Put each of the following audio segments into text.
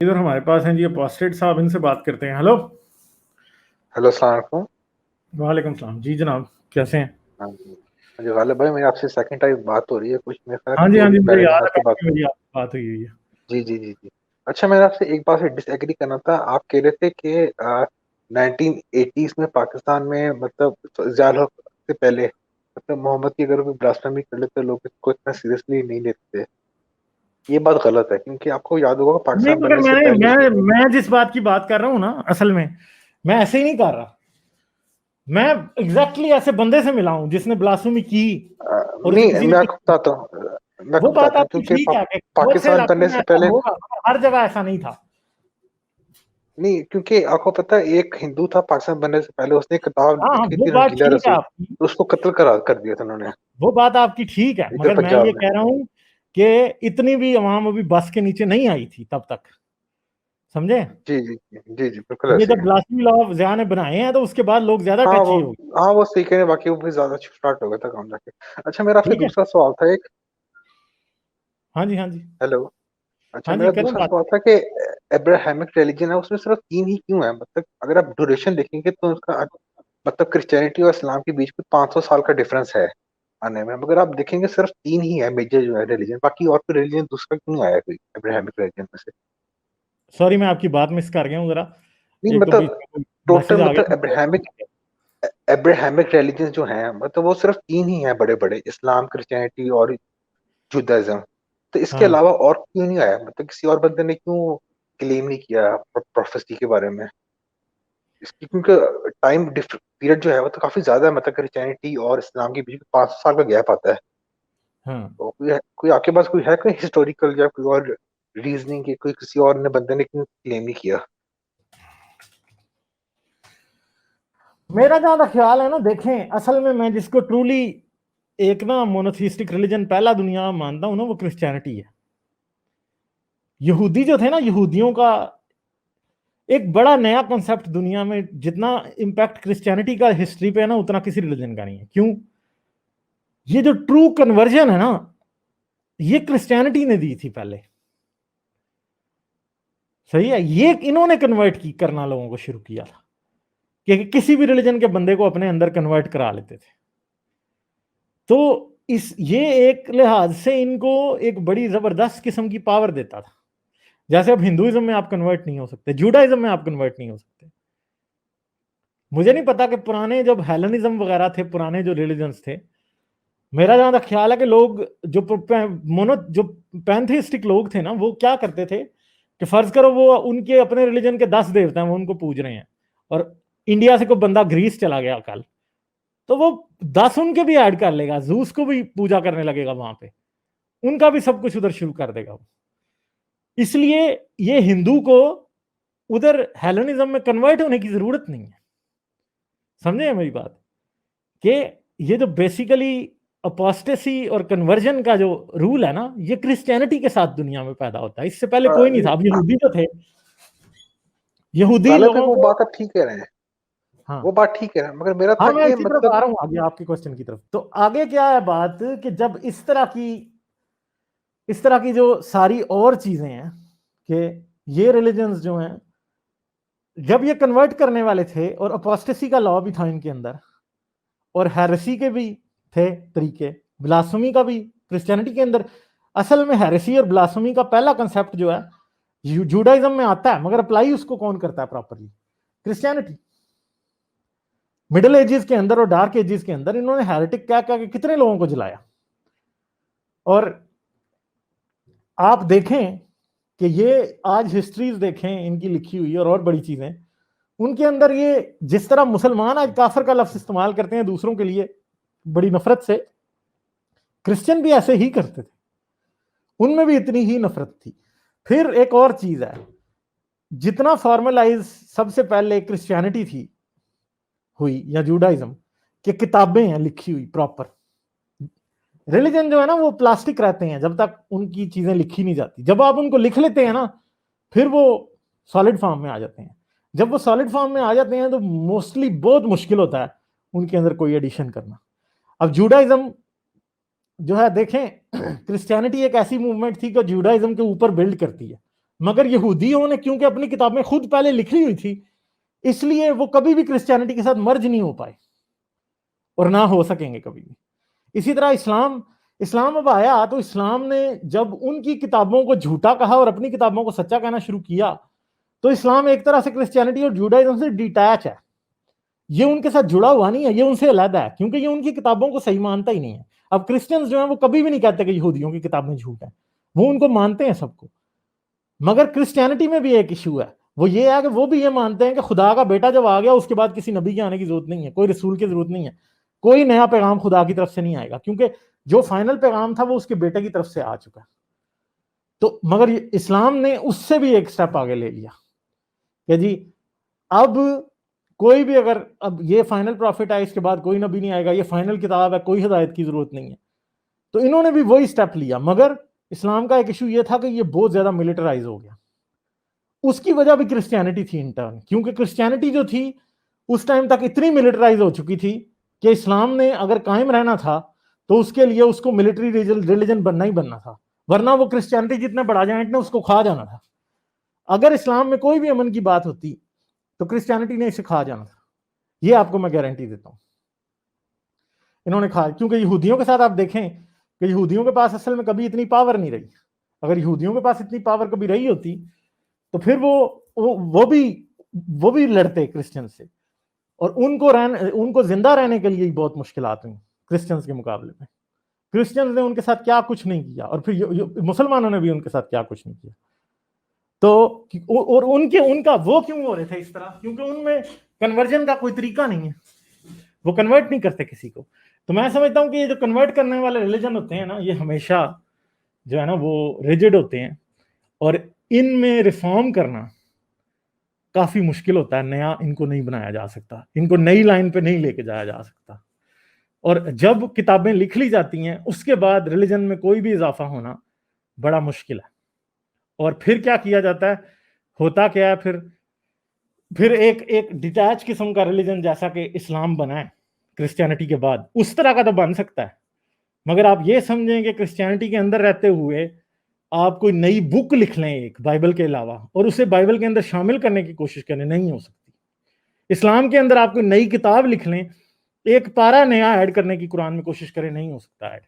इधर हमारे पास हैं जी अपोस्टेट साहब, इनसे बात करते हैं। हेलो। हेलो, अस्सलाम वालेकुम। वालेकुम सलाम जी जनाब, कैसे हैं? हाँ जी। हाँ जी, गालिब भाई, मेरी आपसे सेकंड टाइम बात हो रही है। कुछ मेरे ख्याल हाँ जी, दो हाँ जी, दिन मुझे पहले मैंने याद है, आपसे बात काफी मेरी आपसे बात हुई है। जी जी जी जी। अच्छा, मैंने आपसे एक बात से डिसएग्री करना था। आप कह रहे थे कि 1980s में पाकिस्तान में मतलब ज़्यादा से पहले मतलब मोहम्मद की अगर कोई ब्लास्फेमी कर लेते लोग इसको इतना सीरियसली नहीं लेते। ये बात गलत है, क्योंकि आपको याद होगा नहीं, पाकिस्तान मगर बनने से मैंने पहले मैं जिस बात की बात कर रहा हूँ ना, असल में मैं ऐसे ही नहीं कर रहा। मैं एग्जैक्टली ऐसे बंदे से मिला हूँ जिसने ब्लास्फेमी की और उसे नहीं, किसी ने मैं कुछ आपको नहीं बताता हूँ। मैं किया। वो आपको बात बताता हूँ आपकी क्योंकि ठीक है कि बहुत से पाकिस्तान इलाकों बनने में से ऐसा पहले होगा, मगर हर जगह ऐसा नहीं था। नहीं, क्योंकि आपको पता है एक हिंदू था पाकिस्तान बनने से पहले, उसने एक किताब हाँ हाँ, लिखी वो थी बात रंगीला ठीक है रसूल, आपकी। तो उसको कत्ल करा कर दिया था उन्होंने वो बात आपकी ठीक है, इधर मगर मैं ये पंजाब में। कह रहा हूँ कि इतनी भी अवाम अभी बस के नीचे नहीं आई थी तब तक, समझे? जी जी जी जी जी, बिल्कुल ये ऐसे ही जब है। ब्लास्फेमी लॉ ज़िया ने बनाए हैं तो उसके बाद लोग ज्यादा हाँ वो टची हो गए। हाँ वो सही कह रहे हैं, बाकी वो भी ज्यादा स्टार्ट हो गया था काम जाके। अच्छा, मेरा आपसे ठीक है। दूसरा सवाल था एक। हाँ जी, हाँ जी। हेलो। अच्छा, हाँ जी, मेरा करें दूसरा बात। सवाल था कि अब्राहमिक रिलीजन है, उसमें सिर्फ तीन ही क्यों है? मतलब अगर आप ड्यूरेशन देखेंगे तो उसका मतलब क्रिश्चियनिटी और इस्लाम के बीच में 500 साल का डिफरेंस है आने में, मगर आप देखेंगे सिर्फ तीन ही है मेजर जो है रिलीजन, बाकी और कोई रिलीजन दूसरा क्यों नहीं आया कोई अब्राहमिक रिलीजन में से? सॉरी, मैं आपकी बात मिस कर गया हूँ जरा। नहीं एक तो बीच मतलब में कोई मैसेज टोटल आ मतलब गया। अब्राहमिक रिलीजन जो है मतलब वो सिर्फ तीन ही है बड़े बड़े, इस्लाम, क्रिश्चियनिटी और जुदाइज्म। तो इसके हाँ, अलावा और क्यों नहीं आया? मतलब किसी और बंदे ने क्यों क्लेम नहीं किया प्रोफेसी के बारे में? इसकी क्योंकि टाइम पीरियड जो है वो तो काफी ज्यादा है, मतलब क्रिश्चियनिटी और इस्लाम के बीच में 500 साल का गैप आता है। हाँ। तो कोई आपके पास कोई है कोई हिस्टोरिकल या कोई और रीजनिंग की, कोई किसी और ने बंदे ने क्यों क्लेम नहीं किया? मेरा जहां तक ख्याल है ना, देखें, असल में मैं जिसको ट्रूली एक ना मोनोथिस्टिक रिलीजन पहला दुनिया में मानता हूं ना, वो क्रिश्चियनिटी है। यहूदी जो थे ना, यहूदियों का एक बड़ा नया कॉन्सेप्ट दुनिया में, जितना इम्पैक्ट क्रिश्चियनिटी का हिस्ट्री पे है ना, उतना किसी रिलीजन का नहीं है। क्यों? ये जो ट्रू कन्वर्जन है ना, ये क्रिश्चियनिटी ने दी थी पहले। सही है, ये इन्होंने कन्वर्ट की करना लोगों को शुरू किया था कि किसी भी रिलीजन के बंदे को अपने अंदर कन्वर्ट करा लेते थे। तो इस ये एक लिहाज से इनको एक बड़ी जबरदस्त किस्म की पावर देता था। जैसे अब हिंदुइज्म में आप कन्वर्ट नहीं हो सकते, जुडाइज्म में आप कन्वर्ट नहीं हो सकते। मुझे नहीं पता कि पुराने जब हेलेनिज्म वगैरह थे, पुराने जो रिलीजन्स थे, मेरा जहां तक ख्याल है कि लोग जो पैंथेइस्टिक लोग थे ना, वो क्या करते थे कि फर्ज करो वो उनके अपने रिलीजन के 10 देवता हैं, वो उनको पूज रहे हैं, और इंडिया से कोई बंदा ग्रीस चला गया कल, तो वो 10 उनके भी ऐड कर लेगा, जूस को भी पूजा करने लगेगा वहां पे, उनका भी सब कुछ उधर शुरू कर देगा वो। इसलिए ये हिंदू को उधर हेलेनिज्म में कन्वर्ट होने की जरूरत नहीं है। समझे मेरी बात? कि ये जो बेसिकली अपोस्टेसी और कन्वर्जन का जो रूल है ना, ये क्रिश्चियनिटी के साथ दुनिया में पैदा होता है, इससे पहले कोई नहीं था। अब यहूदी जो थे, यहूदी गलत है लोगों वो को। बात, आप ठीक कह रहे हैं। वो हाँ बात ठीक है, मगर मेरा हाँ, था मैं कि इसी तरफ आ मतलब रहा हूँ आगे आपके क्वेश्चन की तरफ। तो आगे क्या है बात कि जब इस तरह की जो सारी और चीजें हैं कि ये रिलीजन्स जो हैं, जब ये कन्वर्ट करने वाले थे, और अपोस्टेसी का लॉ भी था इनके अंदर, और हेरेसी के भी थे तरीके, ब्लास्फेमी का भी क्रिश्चियनिटी के अंदर। असल में हेरेसी और ब्लास्फेमी का पहला कंसेप्ट जो है जूडाइज्म में आता है, मगर अप्लाई उसको कौन करता है प्रॉपरली? क्रिश्चियनिटी। मिडिल एजेस के अंदर और डार्क एजेस के अंदर इन्होंने हेरेटिक क्या क्या कितने लोगों को जलाया। और आप देखें कि ये आज हिस्ट्रीज देखें इनकी लिखी हुई और बड़ी चीजें, उनके अंदर ये जिस तरह मुसलमान आज काफर का लफ्ज इस्तेमाल करते हैं दूसरों के लिए बड़ी नफरत से, क्रिश्चियन भी ऐसे ही करते थे, उनमें भी इतनी ही नफरत थी। फिर एक और चीज है, जितना फॉर्मलाइज सबसे पहले क्रिश्चियनिटी थी हुई या जूडाइज्म, कि किताबें हैं लिखी हुई प्रॉपर। रिलीजन जो है ना, वो प्लास्टिक रहते हैं जब तक उनकी चीजें लिखी नहीं जाती। जब आप उनको लिख लेते हैं ना, फिर वो सॉलिड फॉर्म में आ जाते हैं। जब वो सॉलिड फॉर्म में आ जाते हैं तो मोस्टली बहुत मुश्किल होता है उनके अंदर कोई एडिशन करना। अब जूडाइज्म जो है, देखें, क्रिश्चियनिटी एक ऐसी मूवमेंट थी जो जूडाइज्म के ऊपर बिल्ड करती है, मगर यहूदियों ने क्योंकि अपनी किताबें खुद पहले लिखी हुई थी, इसलिए वो कभी भी क्रिश्चियनिटी के साथ मर्ज नहीं हो पाए और ना हो सकेंगे कभी भी। इसी तरह इस्लाम इस्लाम अब आया तो इस्लाम ने जब उनकी किताबों को झूठा कहा और अपनी किताबों को सच्चा कहना शुरू किया, तो इस्लाम एक तरह से क्रिश्चियनिटी और जूडाइज्म से डिटैच है। ये उनके साथ जुड़ा हुआ नहीं है, ये उनसे अलग है, क्योंकि ये उनकी किताबों को सही मानता ही नहीं है। अब क्रिश्चियंस जो है वो कभी भी नहीं कहते कि यहूदियों की किताब में झूठ है, वो उनको मानते हैं सबको। मगर क्रिश्चियनिटी में भी एक इशू है, वो ये है कि वो भी ये मानते हैं कि खुदा का बेटा जब आ गया उसके बाद किसी नबी के आने की जरूरत नहीं है, कोई रसूल की जरूरत नहीं है, कोई नया पैगाम खुदा की तरफ से नहीं आएगा, क्योंकि जो फाइनल पैगाम था वो उसके बेटे की तरफ से आ चुका है। तो मगर इस्लाम ने उससे भी एक स्टेप आगे ले लिया कि जी अब कोई भी अगर अब ये फाइनल प्रॉफिट है, इसके बाद कोई नबी नहीं आएगा, ये फाइनल किताब है, कोई हिदायत की जरूरत नहीं है। तो इन्होंने भी वही स्टेप लिया। मगर इस्लाम का एक इशू ये था कि ये बहुत ज्यादा मिलिटराइज हो गया। उसकी वजह भी क्रिश्चियनिटी थी इन टर्न, क्योंकि क्रिश्चियनिटी जो थी उस टाइम तक इतनी मिलिटराइज हो चुकी थी कि इस्लाम ने अगर कायम रहना था तो उसके लिए उसको मिलिट्री रिलीजन बनना ही बनना था, वरना वो क्रिश्चियनिटी जितने बड़ा जाइंट ने उसको खा जाना था। अगर इस्लाम में कोई भी अमन की बात होती तो क्रिश्चियनिटी ने इसे खा जाना था, ये आपको मैं गारंटी देता हूं। इन्होंने खा, क्योंकि यहूदियों के साथ आप देखें कि यहूदियों के पास असल में कभी इतनी पावर नहीं रही। अगर यहूदियों के पास इतनी पावर कभी रही होती तो फिर वो भी लड़ते क्रिश्चियन से, और उनको जिंदा रहने के लिए बहुत मुश्किलात हुई क्रिश्चियंस के मुकाबले में। क्रिश्चियंस ने उनके साथ क्या कुछ नहीं किया, और फिर मुसलमानों ने भी उनके साथ क्या कुछ नहीं किया। तो और उनका वो क्यों हो रहे थे इस तरह, क्योंकि उनमें कन्वर्जन का कोई तरीका नहीं है, वो कन्वर्ट नहीं करते किसी को। तो मैं समझता हूँ कि ये जो कन्वर्ट करने वाले रिलीजन होते हैं ना, ये हमेशा जो है ना वो रिजिड होते हैं, और इनमें रिफॉर्म करना काफी मुश्किल होता है। नया इनको नहीं बनाया जा सकता, इनको नई लाइन पे नहीं लेके जाया जा सकता। और जब किताबें लिख ली जाती हैं उसके बाद रिलीजन में कोई भी इजाफा होना बड़ा मुश्किल है। और फिर क्या किया जाता है, होता क्या है, फिर एक एक डिटैच किस्म का रिलीजन जैसा कि इस्लाम बना है क्रिश्चियनिटी के बाद, उस तरह का तो बन सकता है। मगर आप ये समझें कि क्रिश्चियनिटी के अंदर रहते हुए आप कोई नई बुक लिख लें एक बाइबल के अलावा और उसे बाइबल के अंदर शामिल करने की कोशिश करें, नहीं हो सकती। इस्लाम के अंदर आप कोई नई किताब लिख लें, एक पारा नया ऐड करने की कुरान में कोशिश करें, नहीं हो सकता ऐड,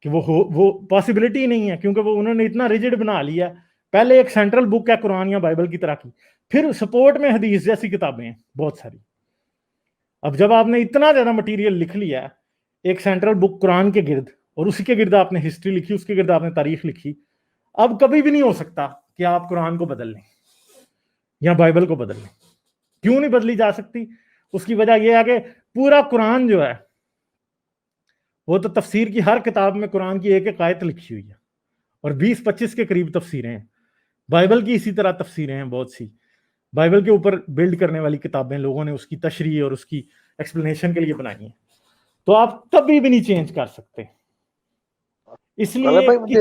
कि वो पॉसिबिलिटी नहीं है, क्योंकि वो उन्होंने इतना रिजिड बना लिया। पहले एक सेंट्रल बुक है कुरान या बाइबल की तरह की, फिर सपोर्ट में हदीस जैसी किताबें हैं बहुत सारी। अब जब आपने इतना ज्यादा मटेरियल लिख लिया है एक सेंट्रल बुक कुरान के गिर्द, और उसी के गिर्द आपने हिस्ट्री लिखी, उसके गिर्द आपने तारीख लिखी, अब कभी भी नहीं हो सकता कि आप कुरान को बदल लें या बाइबल को बदल लें। क्यों नहीं बदली जा सकती? उसकी वजह यह है कि पूरा कुरान जो है वो तो तफसीर की हर किताब में कुरान की एक एक आयत लिखी हुई है, और 20-25 के करीब तफसीरें हैं। बाइबल की इसी तरह तफसीरें हैं बहुत सी। बाइबल के ऊपर बिल्ड करने वाली किताबें लोगों ने उसकी तशरीह और उसकी एक्सप्लेनेशन के लिए बनाई है। तो आप कभी भी नहीं चेंज कर सकते, इसलिए भाई मुझे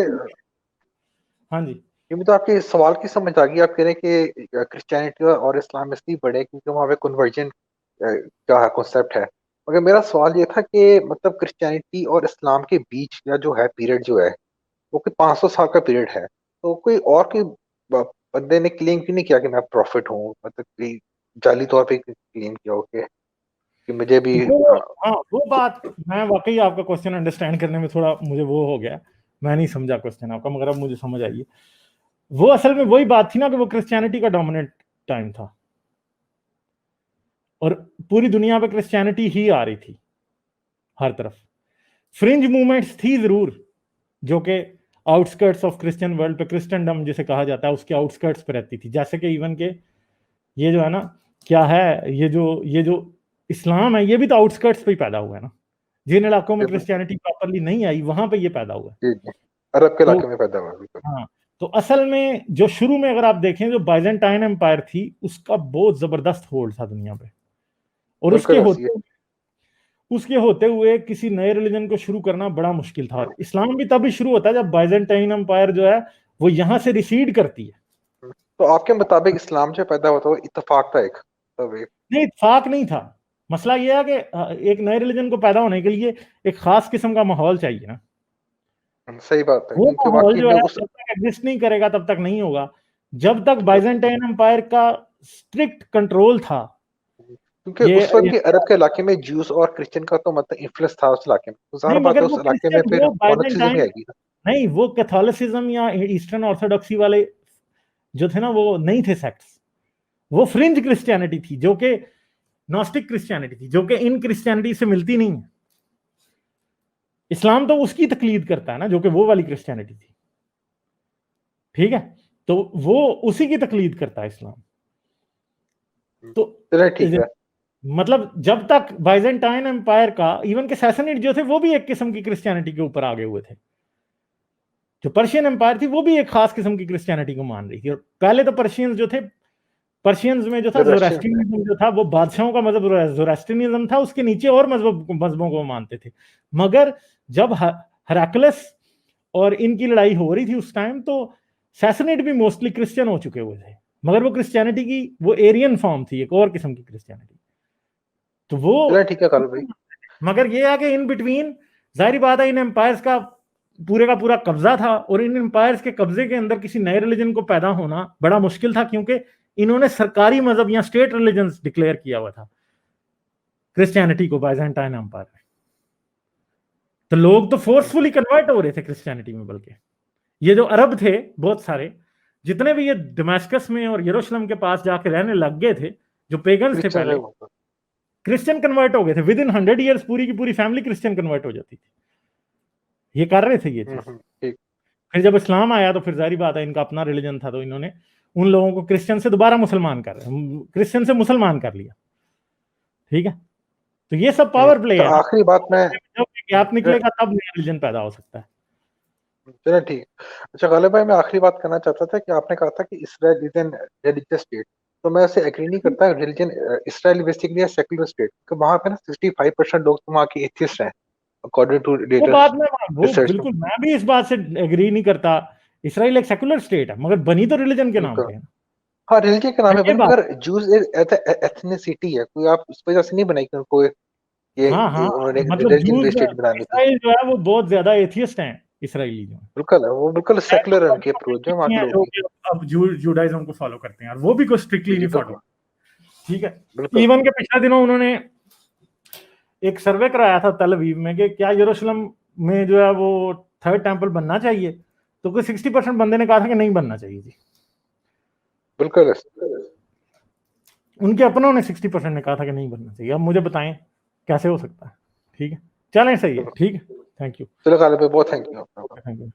हाँ जी, ये मुझे आपके सवाल की समझ आ गई। आप कह रहे हैं कि क्रिश्चियनिटी और इस्लाम इसलिए बड़े क्योंकि वहाँ पे कन्वर्जन का कॉन्सेप्ट है। मगर मेरा सवाल ये था कि मतलब क्रिश्चियनिटी और इस्लाम के बीच का जो है पीरियड जो है वो कि 500 साल का पीरियड है। तो कोई बंदे ने क्लेम क्यों नहीं किया कि मैं प्रॉफिट हूँ, मतलब कि जाली तौर पे क्लेम किया हो कि मुझे भी हाँ वो बात, मैं वाकई आपका क्वेश्चन अंडरस्टैंड करने में थोड़ा मुझे वो हो गया, मैं नहीं समझा क्वेश्चन आपका, मगर अब मुझे समझ आई है। वो असल में वही बात थी ना कि वो क्रिश्चियनिटी का डोमिनेंट टाइम था, और पूरी दुनिया पे क्रिश्चियनिटी ही आ रही थी हर तरफ। फ्रिंज मूवमेंट्स थी जरूर, जो कि आउटस्कर्ट्स ऑफ क्रिश्चियन वर्ल्ड पे, क्रिश्चियनडम जिसे कहा जाता है उसके आउटस्कर्ट्स पे रहती थी। जैसे कि इवन के ये जो है ना, क्या है, ये जो इस्लाम है, ये भी तो आउटस्कर्ट्स पे ही पैदा हुआ है ना। जिन इलाकों में क्रिश्चियनिटी प्रॉपरली नहीं आई वहां पे ये पैदा हुआ है। जी जी अरब के तो इलाके में पैदा हुआ बिल्कुल। हाँ, तो असल में जो शुरू में अगर आप देखें जो बाइजेंटाइन एम्पायर थी उसका बहुत जबरदस्त होल्ड था दुनिया पे, और बिल्कुल ऐसी है। उसके होते हुए किसी नए रिलीजन को शुरू करना बड़ा मुश्किल था। और इस्लाम भी तभी शुरू होता है जब बाइजेंटाइन एम्पायर जो है वो यहां से रिसीड करती है। तो आपके मुताबिक इस्लाम जो पैदा हुआ था वो इत्तेफाक था एक, तब एक नहीं, इत्तेफाक नहीं था। मसला यह है कि एक नए रिलीजन को पैदा होने के लिए एक खास किस्म का माहौल चाहिए ना। सही बात है, वो क्योंकि माहौल वाकई जो में है उस जब तक एग्जिस्ट नहीं करेगा तब तक नहीं होगा, जब तक बाइजेंटाइन एम्पायर का स्ट्रिक्ट कंट्रोल था। क्योंकि ये, उस वक्त ये भी अरब के इलाके में ज्यूस और क्रिश्चियन का तो मतलब इन्फ्लुएंस था उस इलाके में, तो ज़ाहिर नहीं, बात मगर है वो उस इलाके में क्रिश्चियन, फिर वो मोनोथिज्म ही बाइजेंटाइन, आएगी ना। नहीं, वो कैथोलिसिज्म या ईस्टर्न ऑर्थोडॉक्सी वाले जो थे ना, वो नहीं थे सेक्ट्स, वो फ्रिंज क्रिश्चियनिटी थी, जो कि नॉस्टिक क्रिश्चियनिटी थी, जो कि इन क्रिश्चियनिटी से मिलती नहीं है। इस्लाम तो उसकी तकलीद करता है ना, जो कि वो वाली क्रिश्चियनिटी थी, ठीक है, तो वो उसी की तकलीद करता है इस्लाम। तो चलिए ठीक है। मतलब जब तक बाइजेंटाइन एम्पायर का, इवन के सैसनिड जो थे वो भी एक किस्म की क्रिश्चियनिटी के ऊपर आगे हुए थे। जो पर्शियन एम्पायर थी वो भी एक खास किस्म की क्रिश्चियनिटी को मान रही थी, और पहले तो पर्शियंस जो थे, पर्शियंस में जो था ज़ोरास्ट्रियन है। जोरास्ट्रियनिज्म जो था वो बादशाहों का मजहब जोरास्ट्रियनिज्म था, उसके नीचे और मजहबों को मानते थे। मगर जब हेराक्लस और इनकी लड़ाई हो रही थी उस टाइम, तो सैसनेट भी मोस्टली क्रिश्चियन हो चुके हुए थे, मगर वो क्रिश्चियनिटी की वो एरियन फॉर्म थी, एक और किस्म की क्रिश्चियनिटी। तो वो, चलिए ठीक है कालू भाई। मगर ये है कि इन बिटवीन जाहिर बात है इन एम्पायर्स का पूरा कब्जा था, और इन एम्पायर्स के कब्जे के अंदर किसी नए रिलीजन को पैदा होना बड़ा मुश्किल था, क्योंकि इन्होंने सरकारी मजहब या स्टेट रिलीजन डिक्लेयर किया हुआ था क्रिश्चियनिटी को बाइजेंटाइन एम्पायर में। तो लोग तो फोर्सफुली कन्वर्ट हो रहे थे क्रिश्चियनिटी में, बल्कि ये जो अरब थे बहुत सारे, जितने भी ये दमास्कस में और यरूशलेम के पास जाके रहने लग गए थे, जो पेगन्स थे क्रिश्चियन है पहले, वो तो। क्रिश्चियन कन्वर्ट हो गए थे। विद इन 100 ईयर्स पूरी की पूरी फैमिली क्रिश्चियन कन्वर्ट हो जाती थी। ये कर रहे थे ये चीज। ठीक। फिर जब इस्लाम आया तो फिर जाहिर बात है इनका अपना रिलीजन था, तो इन्होंने उन लोगों को क्रिश्चियन से दोबारा मुसलमान क्रिश्चियन से मुसलमान कर लिया, ठीक है। तो ये सब पावर प्ले तो है ना, आखिरी बात मैं, जब गैप निकलेगा तब नया रिलीजन पैदा हो सकता है। चलिए ठीक। अच्छा गालिब भाई, मैं आखिरी बात करना चाहता था कि आपने कहा था कि Israel is an religious state, तो मैं उससे एग्री नहीं करता। Religion Israel basically secular state, तो वहां पे ना 65% लोग तो वहाँ के एथियस्ट हैं अकॉर्डिंग टू वो बात लेटेस्ट में, वो रिसर्च में। बिल्कुल मैं भी इस बात से एग्री नहीं करता। इसराइल एक सेकुलर स्टेट है, मगर बनी तो रिलीजन के नाम बिल्कुल। पे है। हाँ, रिलीजन के नाम है ये बनी, बात, मगर जूस एथनिसिटी है, कोई आप उस वजह से नहीं बनाई कि उनको हाँ हाँ, उन्होंने एक मतलब रिलीजन जूस बेस्ड स्टेट बनानी थी। इसराइल जो है वो बहुत ज्यादा एथियस्ट हैं, इसराइली जो बिल्कुल, वो बिल्कुल सेकुलर है उनकी अप्रोच जो वहाँ के है, लोग जो की। कि अब जूडाइज्म को फॉलो करते हैं, और वो भी कुछ स्ट्रिक्टली जी नहीं फॉलो, बिल्कुल। ठीक है। बिल्कुल। इवन के पिछले दिनों उन्होंने एक सर्वे कराया था तल अवीव में कि क्या यरूशलेम में जो है वो थर्ड टेंपल बनना चाहिए, तो कोई 60% बंदे ने कहा था कि नहीं बनना चाहिए जी। बिल्कुल। उनके अपनों ने 60% ने कहा था कि नहीं बनना चाहिए। अब मुझे बताएं कैसे हो सकता है, ठीक है। चलें, सही है, ठीक है। थैंक यू, चलो गालिब भाई, बहुत थैंक यू आपका। Thank you.